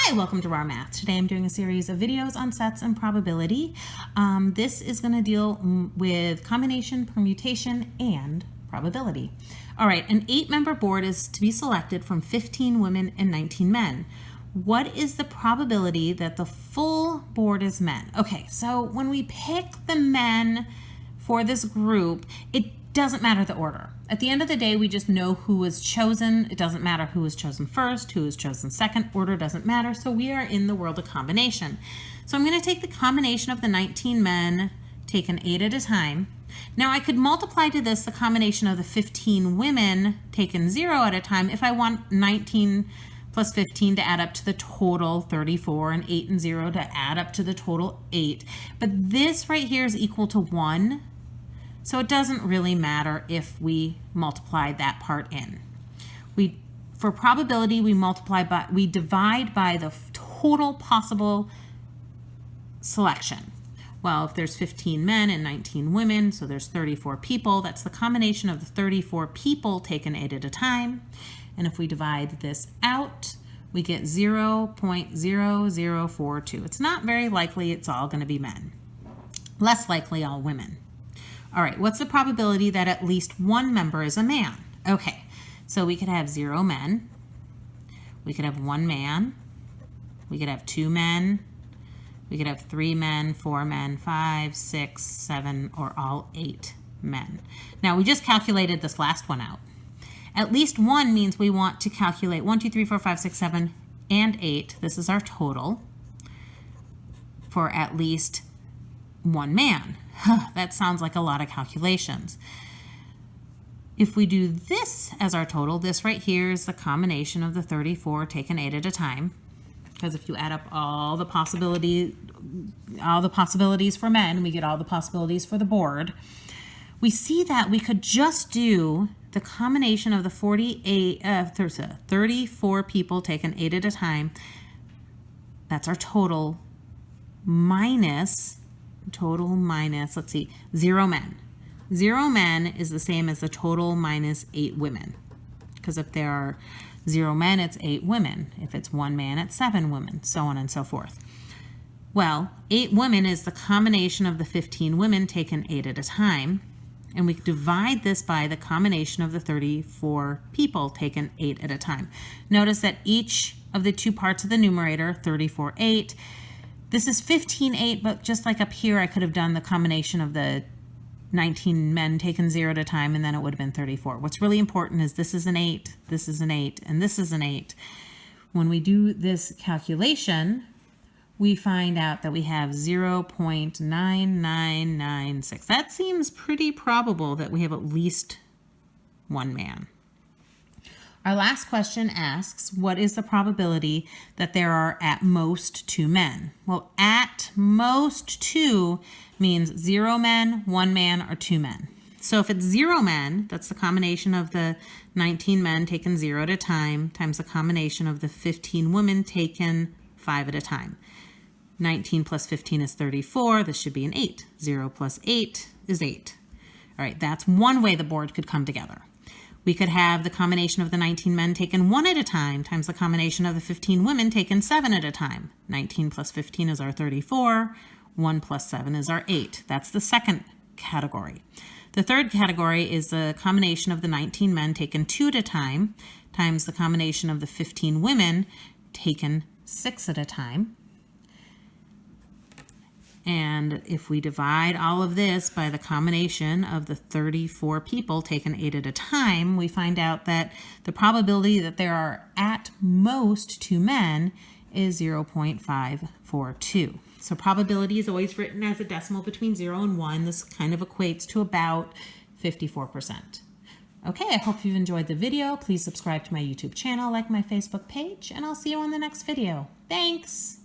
Hi, welcome to Raw Math. Today I'm doing a series of videos on sets and probability. This is going to deal with combination, permutation, and probability. All right, an 8-member board is to be selected from 15 women and 19 men. What is the probability that the full board is men? Okay, so when we pick the men for this group, it doesn't matter the order. At the end of the day, we just know who was chosen. It doesn't matter who was chosen first, who was chosen second. Order doesn't matter. So we are in the world of combination. So I'm going to take the combination of the 19 men, taken 8 at a time. Now I could multiply to this the combination of the 15 women, taken 0 at a time, if I want 19 plus 15 to add up to the total 34, and 8 and 0 to add up to the total 8. But this right here is equal to 1. So it doesn't really matter if we multiply that part in. For probability, we divide by the total possible selection. Well, if there's 15 men and 19 women, so there's 34 people, that's the combination of the 34 people taken 8 at a time. And if we divide this out, we get 0.0042. It's not very likely it's all going to be men. Less likely all women. All right, what's the probability that at least one member is a man? Okay, so we could have 0 men, we could have 1 man, we could have 2 men, we could have 3 men, 4 men, 5, 6, 7, or all 8 men. Now we just calculated this last one out. At least one means we want to calculate 1, 2, 3, 4, 5, 6, 7, and 8. This is our total for at least one man. That sounds like a lot of calculations. If we do this as our total, this right here is the combination of the 34 taken 8 at a time. Because if you add up all the possibilities for men, we get all the possibilities for the board. We see that we could just do the combination of the 34 people taken 8 at a time. That's our total minus, let's see, 0 men. 0 men is the same as the total minus 8 women. Because if there are 0 men, it's 8 women. If it's 1 man, it's 7 women, so on and so forth. Well, 8 women is the combination of the 15 women taken 8 at a time. And we divide this by the combination of the 34 people taken 8 at a time. Notice that each of the two parts of the numerator, 34, 8, this is 15, 8, but just like up here, I could have done the combination of the 19 men taken 0 at a time, and then it would have been 34. What's really important is this is an 8, this is an 8, and this is an 8. When we do this calculation, we find out that we have 0.9996. That seems pretty probable that we have at least one man. Our last question asks, what is the probability that there are at most 2 men? Well, at most 2 means 0 men, 1 man, or 2 men. So if it's 0 men, that's the combination of the 19 men taken 0 at a time times the combination of the 15 women taken 5 at a time. 19 plus 15 is 34. This should be an 8. 0 plus 8 is 8. All right, that's one way the board could come together. We could have the combination of the 19 men taken 1 at a time times the combination of the 15 women taken 7 at a time. 19 plus 15 is our 34. 1 plus 7 is our 8. That's the second category. The third category is the combination of the 19 men taken 2 at a time times the combination of the 15 women taken 6 at a time. And if we divide all of this by the combination of the 34 people taken 8 at a time, we find out that the probability that there are at most 2 men is 0.542. So probability is always written as a decimal between 0 and 1. This kind of equates to about 54%. Okay, I hope you've enjoyed the video. Please subscribe to my YouTube channel, like my Facebook page, and I'll see you on the next video. Thanks!